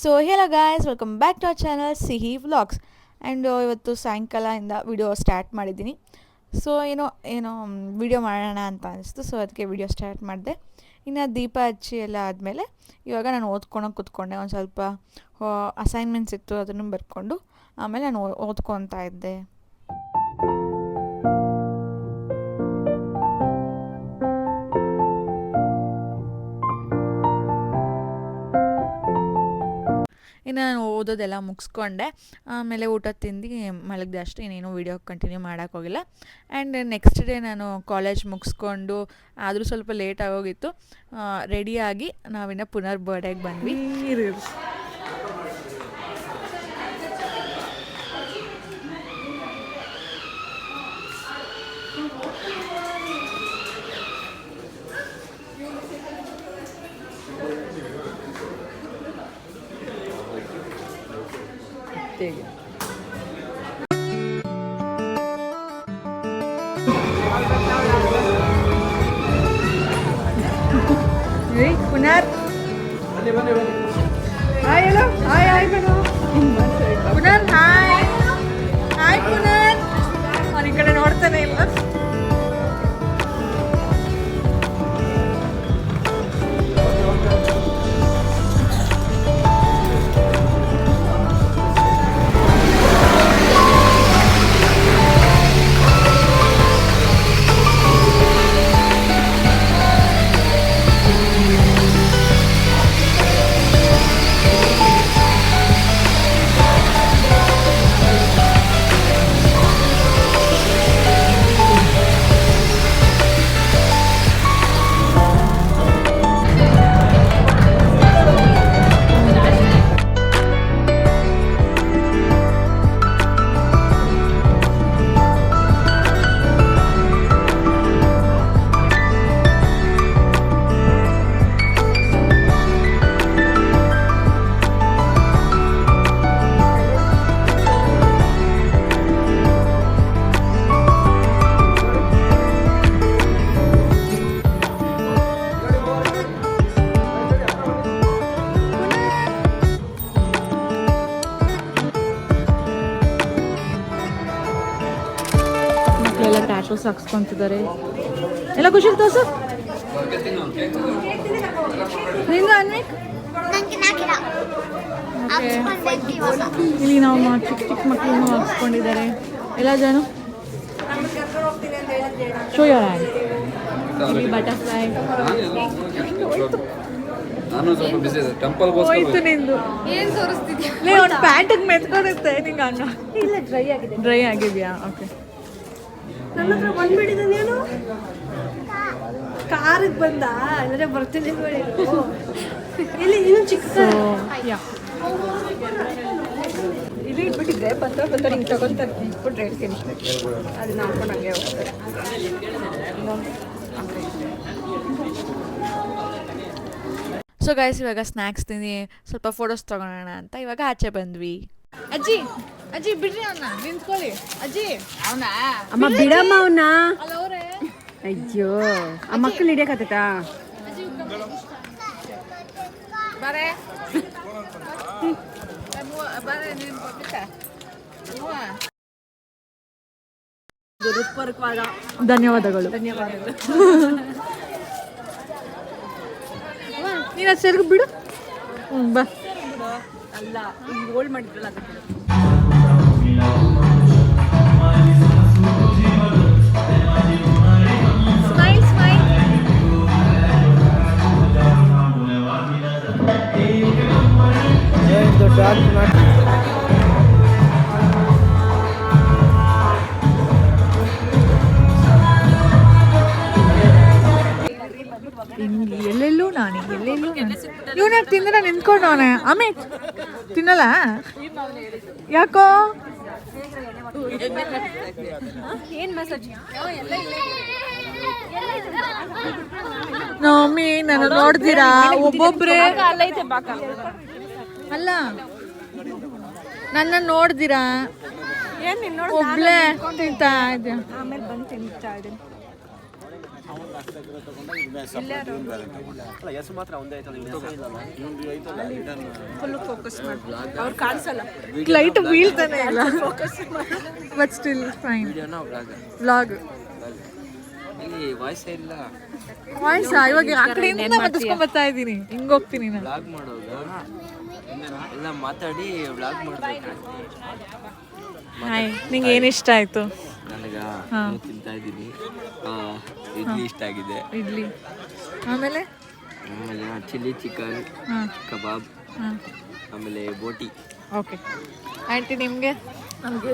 So hello guys, welcome back to our channel Sihi vlogs. And ಇವತ್ತು ಸಾಯಂಕಾಲದಿಂದ video start ಮಾಡಿದ್ದೀನಿ. So ಏನೋ video ಮಾಡೋಣ ಅಂತ ಅನಿಸ್ತು. ಸೊ ಅದಕ್ಕೆ ವಿಡಿಯೋ ಸ್ಟಾರ್ಟ್ ಮಾಡಿದೆ. ಇನ್ನು ದೀಪ ಹಚ್ಚಿ ಎಲ್ಲ ಆದಮೇಲೆ ಇವಾಗ ನಾನು ಓದ್ಕೊಳಕ್ಕೆ ಕೂತ್ಕೊಂಡೆ. ಒಂದು ಸ್ವಲ್ಪ ಅಸೈನ್ಮೆಂಟ್ಸ್ ಇತ್ತು, ಅದನ್ನು ಬರ್ಕೊಂಡು ಆಮೇಲೆ ನಾನು ಓದ್ಕೊತಾ ಇದ್ದೆ. ಇನ್ನು ನಾನು ಓದೋದೆಲ್ಲ ಮುಗಿಸ್ಕೊಂಡೆ. ಆಮೇಲೆ ಊಟ ತಿಂದು ಮಲಗಿದೆ ಅಷ್ಟೇ. ಇನ್ನೇನು ವೀಡಿಯೋ ಕಂಟಿನ್ಯೂ ಮಾಡೋಕ್ಕೋಗಿಲ್ಲ. ಆ್ಯಂಡ್ ನೆಕ್ಸ್ಟ್ ಡೇ ನಾನು ಕಾಲೇಜ್ ಮುಗಿಸ್ಕೊಂಡು ಆದರೂ ಸ್ವಲ್ಪ ಲೇಟ್ ಆಗೋಗಿತ್ತು. ರೆಡಿಯಾಗಿ ನಾವಿನ್ನು ಪುನರ್ ಬರ್ಡೇಗೆ ಬಂದ್ವಿ. ಪುನರ್ hi, hello, hi hi madam. ಪುನರ್ ಹಾಯ್ ಹಾಯ್ ಪುನರ್. ಅವ್ರ ಈ ಕಡೆ ನೋಡ್ತಾನೆ ಇಲ್ಲ. ಎಲ್ಲ ಟ್ಯಾಟೂಸ್ ಹಾಕ್ಸ್ಕೊಂತಿದ್ದಾರೆ. ಎಲ್ಲ ಖುಷಿ ತೋರ್ಸು. ನಿಂಗ ಅನ್ವಿಕ್ ಇಲ್ಲಿ ನಾವು ಚಿಕ್ಕ ಚಿಕ್ಕ ಮಕ್ಕಳನ್ನು ಹಾಕ್ಸ್ಕೊಂಡಿದ್ದಾರೆ ಎಲ್ಲ ಜನ. Show your hand. ಬಟರ್ಫ್ಲೈ ಹೋಯ್ತು ನಿಂದು. ಏನು ತೋರಿಸ್ತಿದ್ಯಾ? ಒಂದು ಪ್ಯಾಂಟಿಗೆ ಮೆತ್ಕೊಂಡಿರುತ್ತೆ ನಿಂಗೆ. ಅನ್ನ ಇಲ್ಲ, ಡ್ರೈ ಆಗಿದೆಯಾ? ಓಕೆ. ನನ್ನ ಹತ್ರ ಬಂದ್ಬಿಟ್ಟಿದ್ದ ನೀನು ಕಾರಿಗೆ ಬಂದ ಅಂದರೆ ಬರ್ತೀನಿ ಇಲ್ಲಿ ಇನ್ನೂ ಚಿಕ್ಕ ಇಲ್ಲಿ ಇಟ್ಬಿಟ್ಟಿದ್ರೆ ಬಂದವ್ರು ಹಿಂಗೆ ತಗೊತಾರೆ, ಇಟ್ಬಿಟ್ರೆ ಹೇಳ್ತೀನಿ. ಅದನ್ನ ಹಾಕೊಂಡು ಹಂಗೆ ಹೋಗ್ತಾರೆ. ಸೊ ಗೈಸ್, ಇವಾಗ ಸ್ನ್ಯಾಕ್ಸ್ ತಿಂದು ಸ್ವಲ್ಪ ಫೋಟೋಸ್ ತೊಗೊಳೋಣ ಅಂತ ಇವಾಗ ಆಚೆ ಬಂದ್ವಿ. ಅಜ್ಜಿ ಅಜ್ಜಿ ಬಿಡ್ರಿ ಅವನ್ನ, ನಿಂತ್ಕೊಳ್ಳಿ ಅಜ್ಜಿ. ಅವನ ಅಮ್ಮ ಬಿಡಮ್ಮ ಅವನ್ನ. ಅಲ್ಲ ಅವರೇ, ಅಯ್ಯೋ ಆ ಮಕ್ಕಳು ಹಿಡಿಯಕತ್ತ. ಬಾರೆ ಬಾರೆ, ನೀನು ಧನ್ಯವಾದಗಳು. ನೀನು ಅದು ಸೆರ್ಗು ಬಿಡು. ಬಾ. ಅಲ್ಲ, ಹೋಲ್ಡ್ ಮಾಡಿದ್ರಲ್ಲ ಅದಕ್ಕೆ. Smile smile. ಎಲ್ಲೆಲ್ಲೂ ನಾನು ಇವನಾಗ ತಿಂದ್ರೆ ನಿಂತ್ಕೊಂಡು ಅವನೇ. ಅಮಿತ್ ತಿನ್ನಲ್ಲ ಯಾಕೋ? ನಮ್ಮಿ ನಾನು ನೋಡ್ತೀರಾ ಒಬ್ಬೊಬ್ರೆ? ಅಲ್ಲ, ನನ್ನ ನೋಡ್ದಿರಾ? ಒಬ್ಳೆ ತಿಂತಾ ಇದ್ದೆ. ಆಮೇಲೆ ಬಂದು ತಿಂತಾ ಇದ್ದೀನಿ. ಫುಲ್ ಫೋಕಸ್ ಮಾಡಿ ಅವ್ರು ಕಾಣಿಸಲ್ಲ ಲೈಟ್ ಬೀಳ್ತಾನೆ ಇಲ್ಲ focus but still fine vlog ಇಲ್ಲಿ ವಾಯ್ಸ್ ಇಲ್ಲ. ವಾಯ್ಸ್ ಇವಾಗ ಆ ಕಡೆಯಿಂದ ಮಾತಾಡ್ಸ್ಕೊಂಡ್ ಬರ್ತಾ ಇದ್ದೀನಿ ಹಿಂಗ್ ಹೋಗ್ತೀನಿ ನಾನು ವ್ಲಾಗ್ ಮಾಡೋದು ಎಲ್ಲ ಮಾತಾಡಿ ವ್ಲಾಗ್ ಮಾಡ್ಬೇಕು. ಹಾಯ್ ನಿಂಗೆ ಏನು ಇಷ್ಟ ಆಯ್ತು? ನನಗ ತಿಂತಾ ಇದ್ದೀನಿ. ಇಡ್ಲಿ ಇಷ್ಟ ಆಗಿದೆ. ಇಡ್ಲಿ ಆಮೇಲೆ ಆಮೇಲೆ ಚಿಲ್ಲಿ ಚಿಕನ್, ಕಬಾಬ್, ಆಮೇಲೆ ಬೋಟಿ. ಓಕೆ ಆಂಟಿ ನಿಮಗೆ? ನಮಗೆ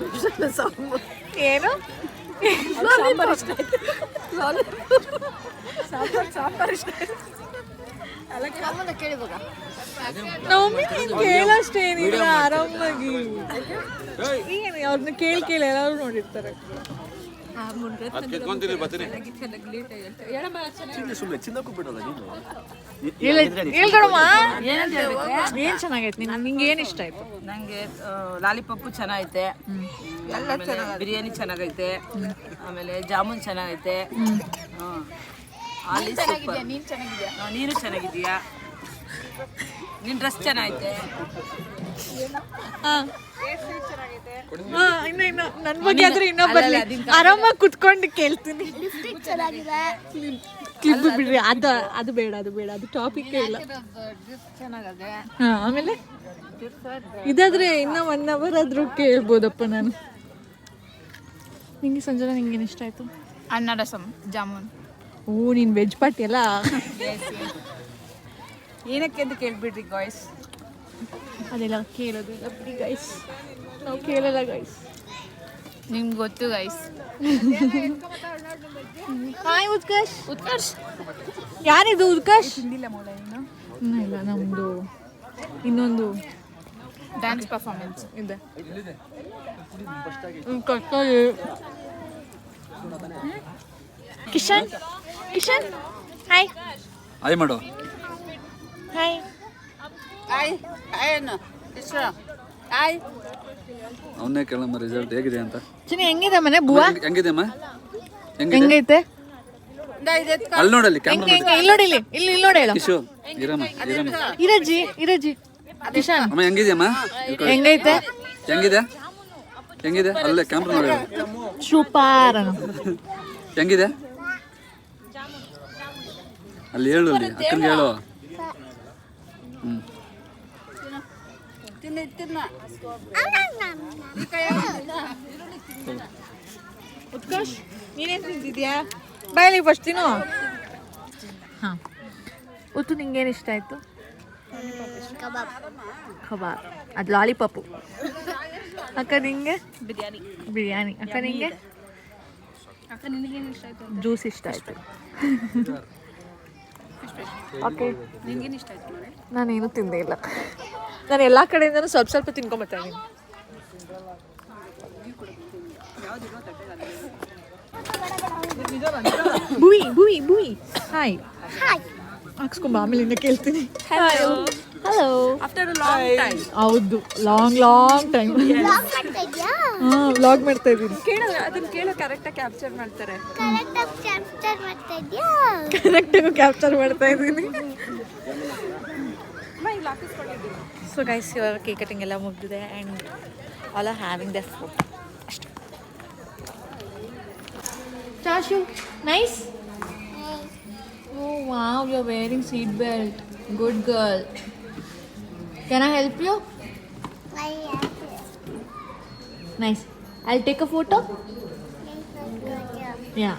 ಏನು ಸಾಂಬಾರು ಇಷ್ಟ ಆಯ್ತು. ಸಾಂಬಾರು ಇಷ್ಟ ಆಯ್ತು. ನಮ್ಮಿ ನೀನು ಕೇಳೋಷ್ಟೇ ಏನಿಲ್ಲ ಆರಾಮಾಗಿ ಏನು ಅವ್ರನ್ನ ಕೇಳಿ ಎಲ್ಲರೂ ನೋಡಿರ್ತಾರೆ. ಹೇಳ್ಕೊಡಮ್ಮ ಏನು ಚೆನ್ನಾಗೈತೆ ನಿಂಗೆ ಏನು ಇಷ್ಟ ಆಯ್ತು? ನಂಗೆ ಲಾಲಿಪಾಪು ಚೆನ್ನಾಗೈತೆ, ಬಿರಿಯಾನಿ ಚೆನ್ನಾಗೈತೆ, ಆಮೇಲೆ ಜಾಮೂನ್ ಚೆನ್ನಾಗೈತೆ, ನೀನು ಚೆನ್ನಾಗಿದ್ಯಾ, ನಿನ್ ಡ್ರೆಸ್ ಚೆನ್ನಾಗೈತೆ. ಇನ್ನ ನನ್ನ ಬಗ್ಗೆ ಆದ್ರೆ ಇನ್ನೂ ಬರ್ಲಿ, ಆರಾಮಾಗಿ ಕುತ್ಕೊಂಡು ಕೇಳ್ತೀನಿ. ಕ್ಲಿಪ್ ಬಿಡ್ರಿ, ಅದು ಬೇಡ ಅದು ಟಾಪಿಕ್ ಇಲ್ಲ. ಆಮೇಲೆ ಇದಾದ್ರೆ ಇನ್ನೂ 1 hour ಆದ್ರೂ ಕೇಳ್ಬೋದಪ್ಪ ನಾನು. ನಿಂಗೆ ಸಂಜನಾ ನಿಂಗೇನು ಇಷ್ಟ ಆಯ್ತು? ಅನ್ನ ರಸಂ ಜಾಮೂನ್. ಓ ನೀನು ವೆಜ್ ಪಾರ್ಟಿ ಅಲ್ಲ? ಏನಕ್ಕೆ ಅಂತ ಕೇಳ್ಬಿಡ್ರಿ ಗಾಯ್ಸ್. ಅದೆಲ್ಲ ಕೇಳೋದಿಲ್ಲ ಬಿಡಿ ಗೈಸ್, ನಾವು ಕೇಳಲ್ಲ ಗೈಸ್. ನಿಮ್ಗೆ ಗೊತ್ತು ಗೈಸ್. ಹಾಯ್ ಉತ್ಕರ್ಷ್. ಯಾರಿದು ಉತ್ಕರ್ಷ್? ಇಲ್ಲ ನಮ್ಮದು ಇನ್ನೊಂದು ಡ್ಯಾನ್ಸ್ ಪರ್ಫಾರ್ಮೆನ್ಸ್ ಇದೆ. ಕಿಶನ್ ಹಾಯ್ ಹಾಯ್ ಮಾಡು. ಹಾಯ್ ಅವನ್ನೇ ಕೇಳಮ್ಮ ರಿಸಲ್ಟ್ ಹೇಗಿದೆ ಅಂತ. ಚಿನಿ ಹೆಂಗಿದೆ ಮನೆ ಬುವಾ? ಹೆಂಗಿದೆ ಅಮ್ಮ? ಹೆಂಗೈತೆ? ಅಲ್ಲಿ ನೋಡಲ್ಲಿ ಕ್ಯಾಮ್ರಾ ಇಲ್ಲಿ ನೋಡಿ, ಇಲ್ಲಿ ನೋಡಿ ಹೇಳು. ಕಿಶು ಇರಮ್ಮ ಇರಜ್ಜಿ ಕಿಶನ್ ಅಮ್ಮ ಹೆಂಗಿದ್ಯಮ್ಮ? ಹೆಂಗೈತೆ? ಹೆಂಗಿದೆ ಅಲ್ಲೇ ಕ್ಯಾಮ್ರಾ ನೋಡಿ. ಸೂಪರ್. ಹೆಂಗಿದೆ ಅಲ್ಲಿ ಹೇಳು, ಅಲ್ಲಿ ಅಕ್ಕನಿಗೆ ಹೇಳು. ಉತ್ಕರ್ಷ್ ನೀನೇನು ತಿಂತಿದ್ಯಾ? ಬಾಯಲ್ಲಿ ಫಸ್ಟ್ ತಿನ್ನು. ಹಾಂ ಉತ್ತು ನಿಂಗೇನು ಇಷ್ಟ ಆಯಿತು? ಕಬಾಬ್. ಅದು ಲಾಲಿಪಾಪು. ಅಕ್ಕ ನಿಂಗೆ? ಬಿರಿಯಾನಿ. ಅಕ್ಕ ನಿಂಗೆ? ಜ್ಯೂಸ್ ಇಷ್ಟ ಆಯಿತು. ಓಕೆ ನಿಂಗೇನು ಇಷ್ಟ ಆಯ್ತು? ನಾನೇನು ತಿಂದೇ ಇಲ್ಲ. ನಾನು ಎಲ್ಲ ಕಡೆಯಿಂದನೂ ಸ್ವಲ್ಪ ತಿನ್ಕೊಂಬರ್ತಾ ಇದ್ದೀನಿ. ಬುಯಿ ಹಾಯ್ ಹಾಕ್ಸ್ಕೊಂಬ, ಆಮೇಲೆ ಇನ್ನ ಕೇಳ್ತೀನಿ. Hello after long time. ಹೌದು, ಲಾಂಗ್ ಟೈಮ್ ವ್ಲಾಗ್ ಮಾಡ್ತಾ ಇದ್ದೀನಿ. ಅದನ್ನ ಕೇಳೋ ಕರೆಕ್ಟಾಗಿ ಕ್ಯಾಪ್ಚರ್ ಮಾಡ್ತಾರೆ. ಕರೆಕ್ಟಾಗಿ ಕ್ಯಾಪ್ಚರ್ ಮಾಡ್ತಾ ಇದ್ದೀನಿ. ಸೊ ಗೈಸ್, ಇವಾಗ ಕೇಕ್ ಕಟಿಂಗ್ ಎಲ್ಲ ಮುಗಿದಿದೆ and all are having their food. ಅಷ್ಟೇ. ಚಾಶು nice. Oh wow, you're wearing seat belt. Good girl. Can I help you? Nice. I'll take a photo. Yeah.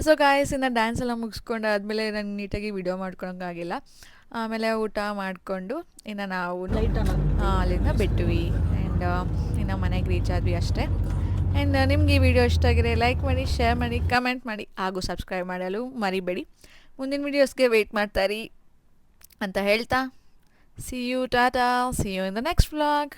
So guys ಇನ್ನು dance ಎಲ್ಲ ಮುಗಿಸ್ಕೊಂಡು ಆದಮೇಲೆ ನಾನು ನೀಟಾಗಿ ವಿಡಿಯೋ ಮಾಡ್ಕೊಳಕ್ಕಾಗಿಲ್ಲ. ಆಮೇಲೆ ಊಟ ಮಾಡಿಕೊಂಡು ಇನ್ನು ನಾವು ಅಲ್ಲಿಂದ ಬಿಟ್ವಿ. ಆ್ಯಂಡ್ ಇನ್ನು ಮನೆಗೆ ರೀಚ್ ಆದ್ವಿ ಅಷ್ಟೇ. ಆ್ಯಂಡ್ ನಿಮ್ಗೆ ಈ ವಿಡಿಯೋ ಇಷ್ಟ ಆಗಿದೆ ಲೈಕ್ ಮಾಡಿ, ಶೇರ್ ಮಾಡಿ, ಕಮೆಂಟ್ ಮಾಡಿ ಹಾಗೂ ಸಬ್ಸ್ಕ್ರೈಬ್ ಮಾಡಲು ಮರಿಬೇಡಿ. ಮುಂದಿನ ವೀಡಿಯೋಸ್ಗೆ ವೆಯ್ಟ್ ಮಾಡ್ತಾಯಿರಿ ಅಂತ ಹೇಳ್ತಾ see you tata, see you in the next vlog.